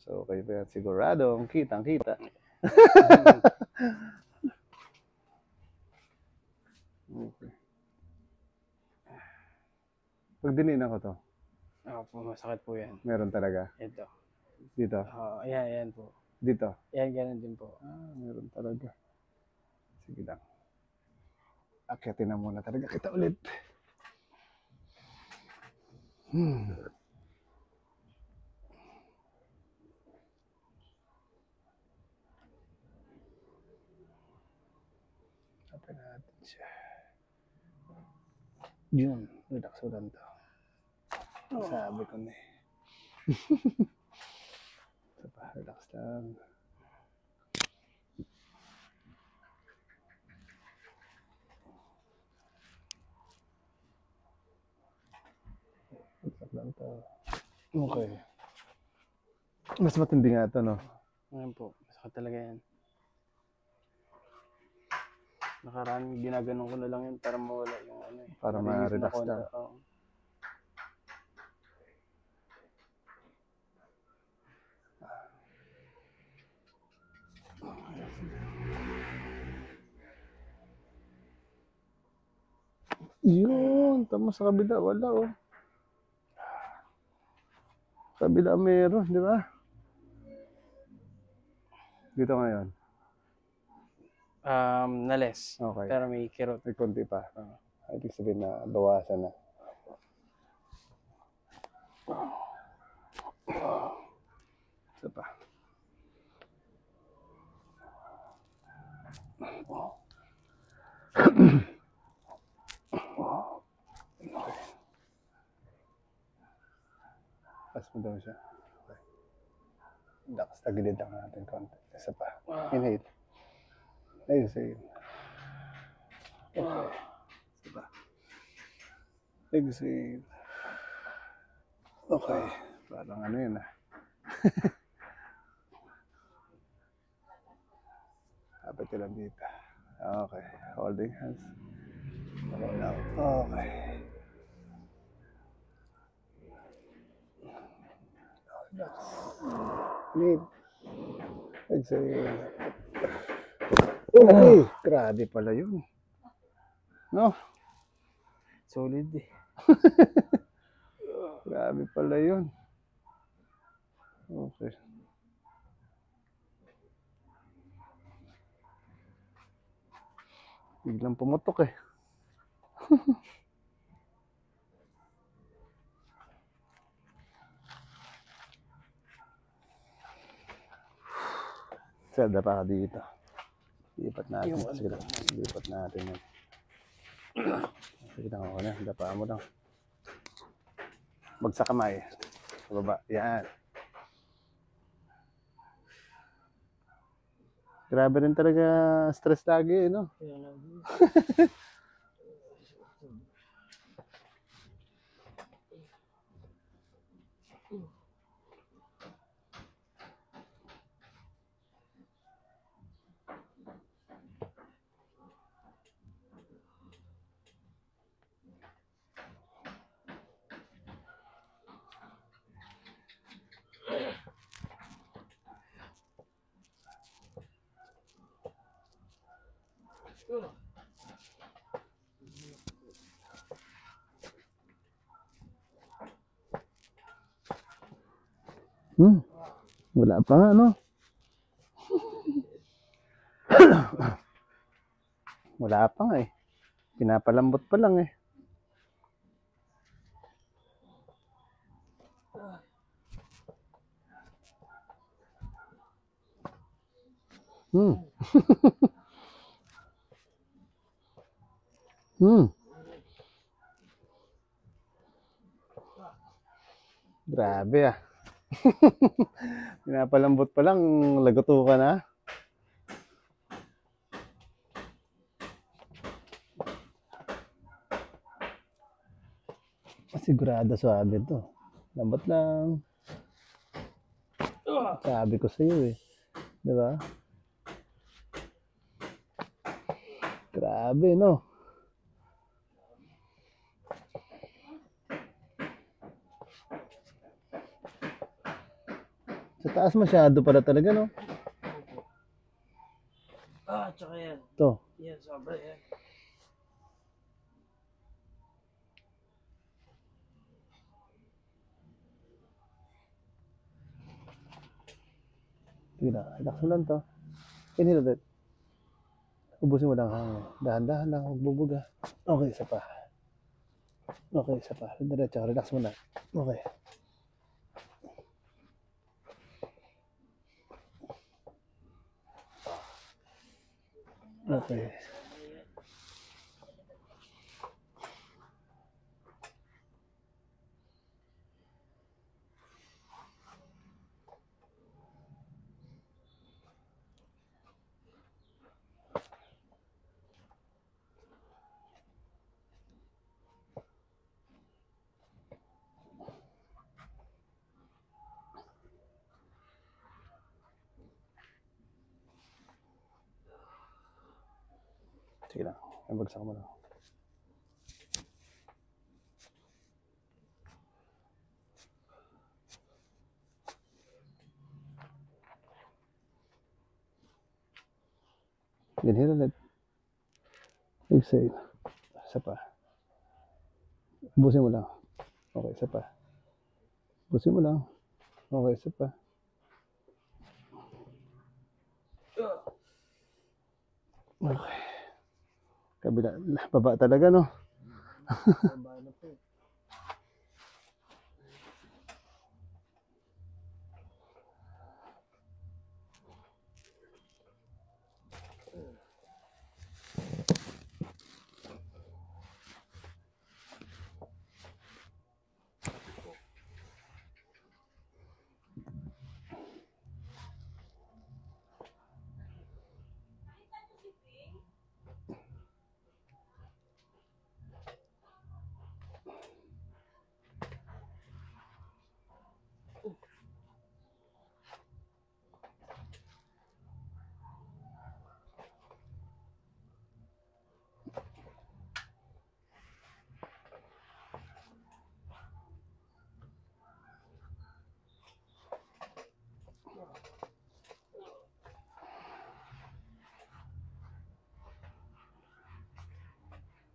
So, kayo pa yan siguradong kitang-kita. Okay. Pag dininan ko to, po, masakit po yan. meron talaga. Ito. Dito. Ayan po. Dito. Yan, ganun din po. Meron talaga. Sige lang. Akyatin na muna talaga kita ulit. Open natin siya. Yun. Relax ko lang to. Sabi ko na eh. Relax lang. Relax lang to. Okay. Mas matindi nga ito, no? Ngayon po, masakit talaga yan. Nakaraan, ginaganon ko na lang yan para mawala yung ano eh. Para ma-relax lang. Yun, tama sa kabila, wala oh. Kabila meron, di ba? Dito ngayon. Nales. Okay. Pero may kirot. May konti pa. Ibig sabihin na bawasan na. Isa pa. Pas mo daw siya. Okay. Dakas, tagilid lang natin konti. Isa pa. Inhale. Exhale. Okay. Isa pa. Exhale. Okay. Parang ano yun ah. Dapat ko lang dito. Okay. Holding hands. Okay. Need. Exhale. Okay. Grabe pala yun. No? Solid eh. Grabe pala yun. Okay. Biglang pumutok eh. Sada pa ka dito. Lipat natin. Sige lang. Lipat natin yan. Sige lang ako na. Dapaan mo lang. Bagsak kamay. Sa baba. Yan. Grabe rin talaga stress lagi, no? Wala pa nga, no? Wala pa nga eh. Pinapalambot pa lang eh. Grabe ah. Pinapalambot pa lang, lagoto ka na. Sigurado swabe to. Lambat lang. Sabi ko sa iyo eh. Diba? Grabe, no? Sa Taas masyado pala talaga, no? Tsaka yan. Ito. Yan, sobra yan. Sige na, relax mo lang to. Inhale ulit. Ubusin mo lang hangin. Dahan-dahan lang, huwag bubuga. Okay, isa pa. Okay, isa pa. Diretso, relax mo lang. Okay. Okay. Sige lang. Bagsak mo lang. Inhale ulit. Exhale. Isa pa. Ubusin mo lang. Okay, isa pa. Ubusin mo lang. Okay, isa pa. Okay. Kabila. Baba talaga, no? Baba na po.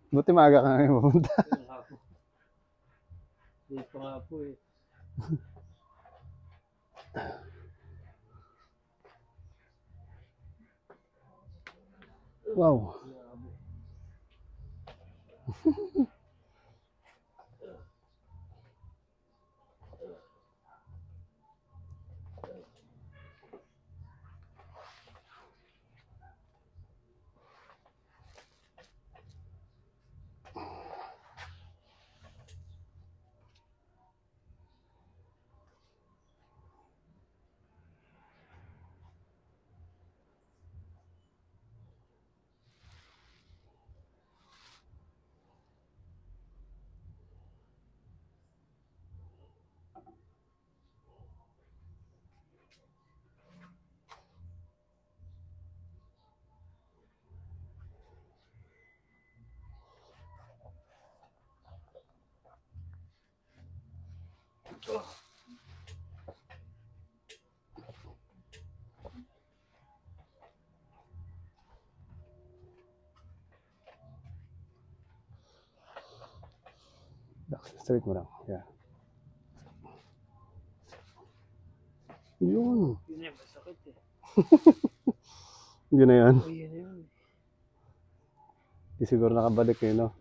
Buti maaga ka ngayon pumunta. Dito nga po eh. Wow. Straight mo lang. Yeah. Yun. Yun eh, masakit eh. Yun na yan. Oh, yun yun. Di siguro nakabalik eh, no?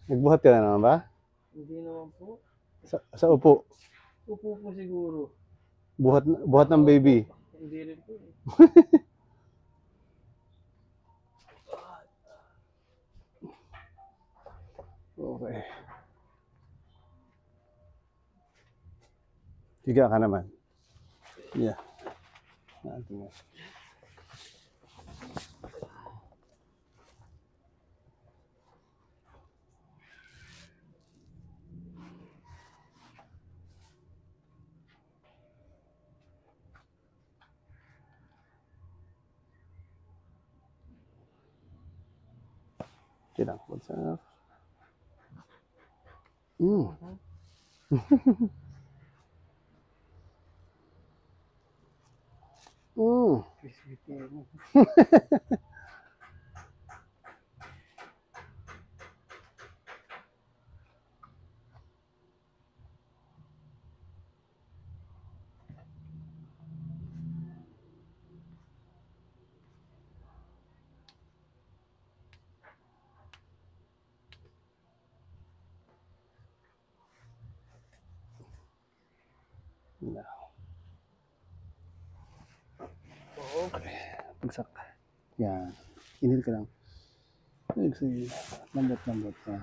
Nagbuhat ka na naman ba? Hindi naman po. Sa upo. Upo po siguro. Buhat ng baby. Hindi rin po eh. Okay. Higa ka naman. Yeah. Natin yan. Okay lang. What's up? Crispy tail. No. Okay. Bagsak. Yan. Inhale ka lang. Exhale. Lambot-lambot. Yan.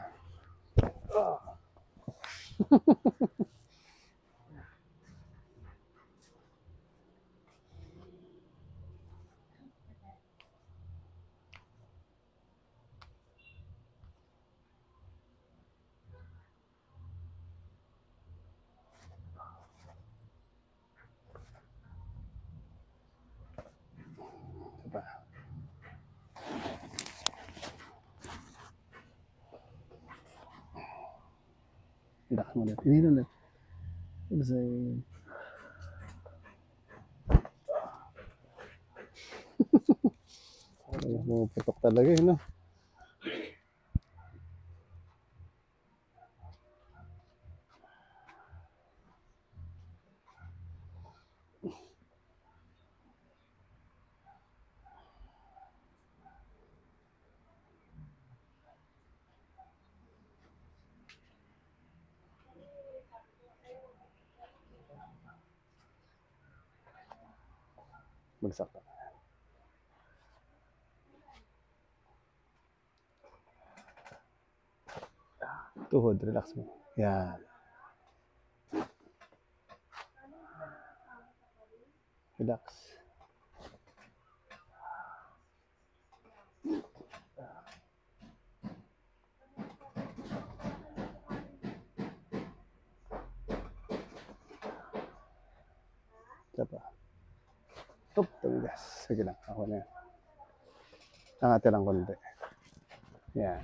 Diba? Relax mo ulit. Inhale ulit. Exhale. Ay, puputok talaga eh, no? Bagsak ka. Tuhod, relax mo. Yan. Relax. Isa pa. Up, tumigas. Sige lang, ako na yan. Angate lang konti. Yan.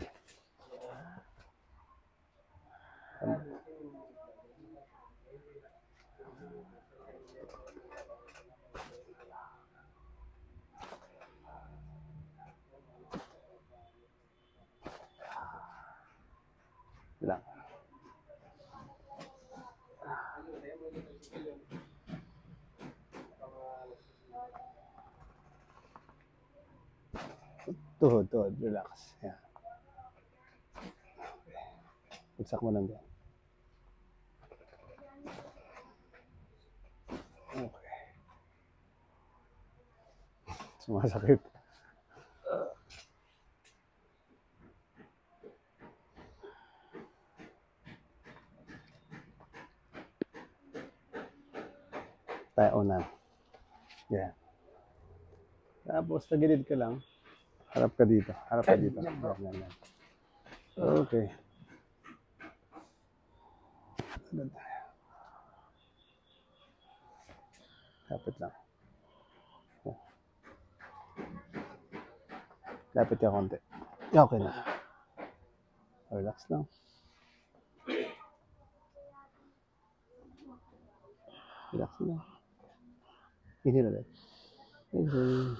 Lang. Tuhod, tuhod. Relax. Yan. Bagsak mo lang dyan. Okay. Sumasakit. Tayo na. Yan. Tapos, tagilid ka lang. Harap ka dito. Harap ka dito. Yan, yan, yan. Okay. Agad tayo. Lapit lang. Yan. Lapit ka konti. Okay na. Relax lang. Relax lang. Inhale ulit. Exhale.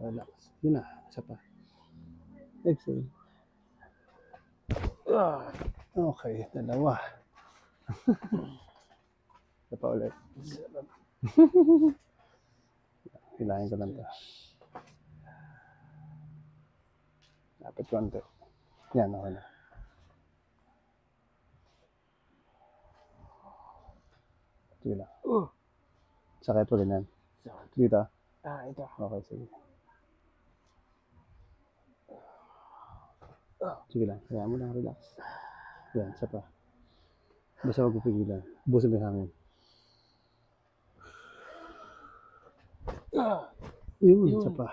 Relax. Yun na. Isa pa. Exhale. Okay. Dalawa. Isa pa ulit. Hilahin ko lang ito. Lapit konti. Yan. Okay na. Sige lang. Sakit ulit yan. Dito. Ito. Okay, sige. Sige lang. Kaya mo lang. Relax. Yan. Isa pa. Basta wag pupigilan. Busin mo yung hangin. Yun. Isa pa.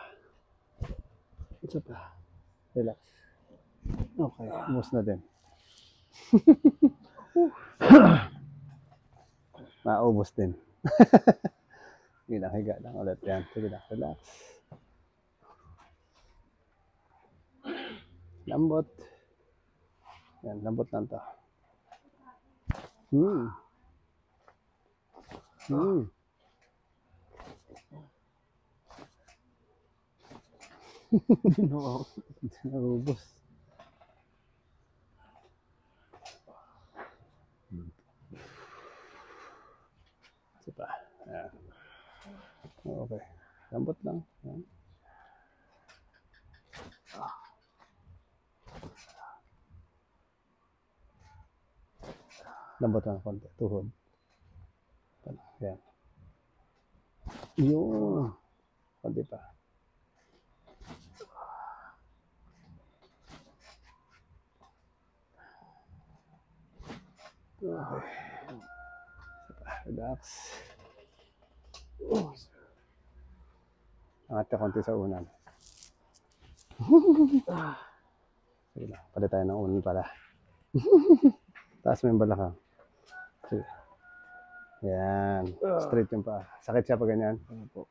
Isa pa. Relax. Okay. Ubus na din. Maubos din. Sige lang, higa lang ulit yan. Sige lang, relax. Lambot. Yan, lambot lang to. Oo. Naubos. Isa pa. Ayan. Okay. Lambot lang. Ayan. Lambot lang konti. Tuhod. Ayan. Yun. Konti pa. Okay. Isa pa. Relax. Angat ka konti sa unan. Sige lang. Palit tayo ng unan pala. Taas mo yung balakang. Sige. Yan. Straight yung paa. Sakit siya pag ganyan. Opo.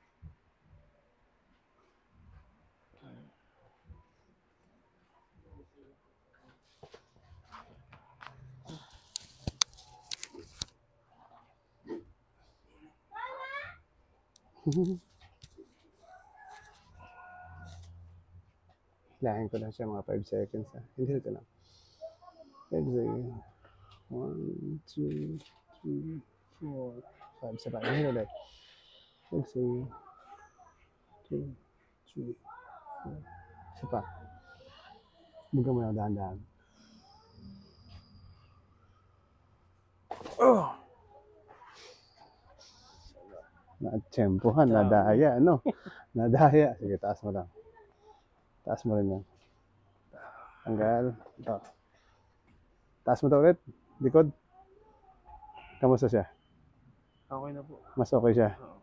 Lahin ko lang siya mga 5 seconds. Ha? Hindi ito lang. Exhale. 1, 2, 3, 4, 5. Isa pa. Inhale ulit. Exhale. 2, 3, 4. Isa pa. Buga mo na dahan-dahan. Na-tsempohan, nadaya, ano? Nadaya. Sige, taas mo lang. Taas mo rin yan. Tanggal. Ito. Taas mo to ulit. Likod. Kamusta siya? Okay na po. Mas okay siya. Oo.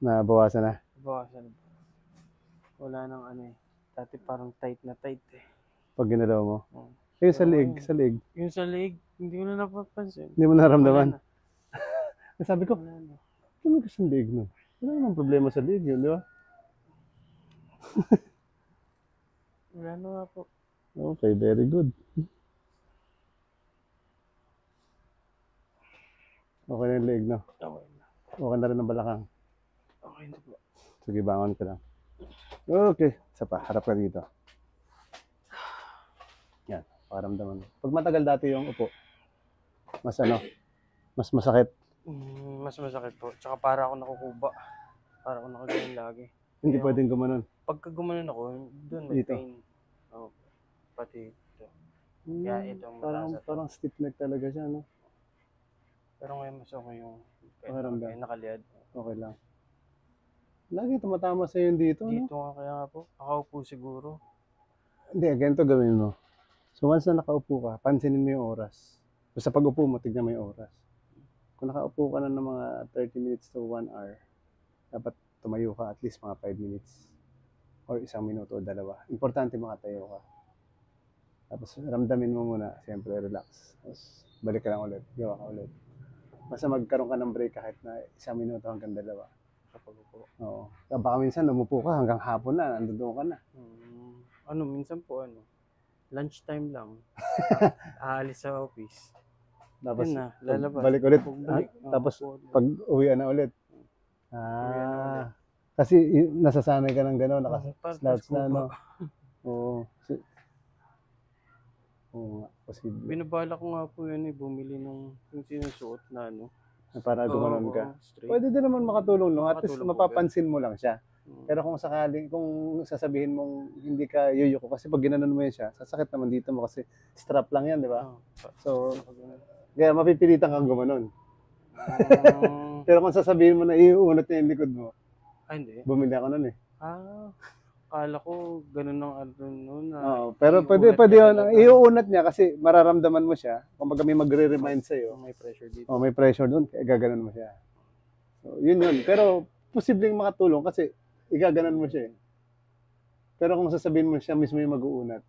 Nabawasan na. Bawasan. Wala nang ano eh. Dati parang tight na tight eh. Pag ginalaw mo. Oo. Eh, sa Pero leg. ayun. Sa leg. Yung sa leg, hindi ko na napapansin. Hindi mo naramdaman. Wala na. Sabi ko, Wala na. ano ka sa leg no? Wala namang problema sa leg yun, di ba? Wala na nga po. Okay, very good. Okay na yung leg, no? Okay na. Okay na rin ang balakang. Okay na po. Sige, bangon ka lang. Okay. Isa pa, harap ka dito. Yan, pakiramdaman mo. Pag matagal dati yung upo, mas mas masakit. Mas masakit po. Tsaka para ako nakukuba. Para ako nakaganyan lagi. Hindi Kaya pwedeng gumanon. Pagka gumanon ako, doon may Dito. pain. Oh, pati ito. Kaya ito ang mataas. Parang stiff neck talaga siya, no? Pero ngayon mas okay yung Pakiramdam. kaya nakaliad. Okay lang. Lagi tumatama sa yun dito, no? Dito nga kaya nga po. Nakaupo siguro. Hindi, ganito gawin mo. So once na nakaupo ka, pansinin mo yung oras. Basta pag upo mo, tignan mo yung oras. Kung nakaupo ka na ng mga 30 minutes to 1 hour, dapat tumayo ka at least mga 5 minutes. Or 1 minuto o 2. Importante makatayo ka. Tapos ramdamin mo muna, siyempre relax. Tapos balik ka lang ulit, gawa ka ulit. Basta magkaroon ka ng break kahit na 1 minuto hanggang 2. Kapag upo. Oo. Baka minsan umupo ka hanggang hapon na, nandun ka na. Ano, minsan po lunchtime lang. Aalis sa office. Tapos Yun na, lalabas. balik ulit. Pagbalik, Tapos upo ulit. pag uwi na ulit. Uwi na ulit. Kasi nasasanay ka ng gano'n, Parang slouch na, scuba. no? Oo. Oo nga, posible. Binabala ko nga po yun bumili ng yung sinusuot na Para gumanon ka. straight. Pwede din naman makatulong, no? At least Makatulong po mapapansin mo lang siya. Mm. Pero kung sakaling, kung sasabihin mong hindi ka yuyuko, kasi pag ginanon mo yan siya, sasakit naman dito mo kasi strap lang yan, di ba? So, kaya mapipilitan kang gumanon. Pero kung sasabihin mo na iuunat niya yung likod mo, hindi. bumili ako nun eh. Akala ko ganun ang noon na. Oo, pero pwede yun. Iuunat niya kasi mararamdaman mo siya. Kung may magre-remind sa'yo, May pressure dito. may pressure doon, kaya gaganon mo siya. So, yun. Pero, posibleng makatulong kasi igaganon mo siya eh. Pero kung sasabihin mo siya mismo yung mag-uunat,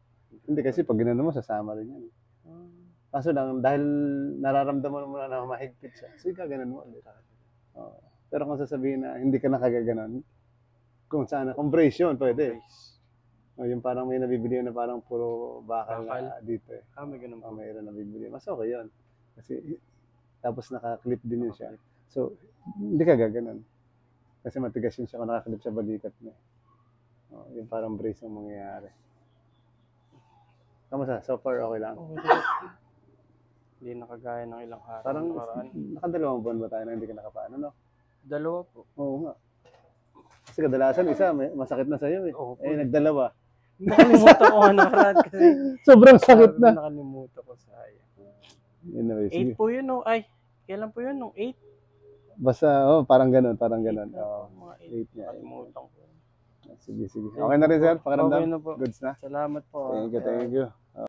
hindi kasi pag ginanon mo, sasama rin yan. Kaso lang, dahil nararamdaman mo na mahigpit siya, so igaganon mo ulit. Pero kung sasabihin na hindi ka nakagaganon, kung saan, compression, pwede. Yung parang may nabibili na parang puro bakal na dito eh. May ganun po. Mayroon nabibili. Mas okay yun. Kasi Tapos naka-clip din yun siya. So, hindi ka gaganon. Kasi matigas yun siya kung naka-clip sa balikat mo. Oh, yung parang brace ang mangyayari. Kamusta? So far, okay lang. Okay lang. Hindi nakagaya ng ilang araw Parang nakaraan. nakadalawang buwan ba tayo na hindi ka nakapaano, no? Dalawa po. Oo nga. Kasi kadalasan isa, masakit na sa'yo eh. Oo po. Eh, nagdalawa. Nakalimutan ko nga nakaraan kasi Sobrang sakit na. nakalimutan ko sayang. Anyway, sige. 8 po yun, no? Ay, kailan po yun? Nung 8? Basta, parang ganun, parang ganun. Oo, Mga 8 niya. Nakalimutan ko. Sige, sige. Okay na rin, sir? Pakiramdam? Okay na po. Goods na? Salamat po. Thank you, thank you.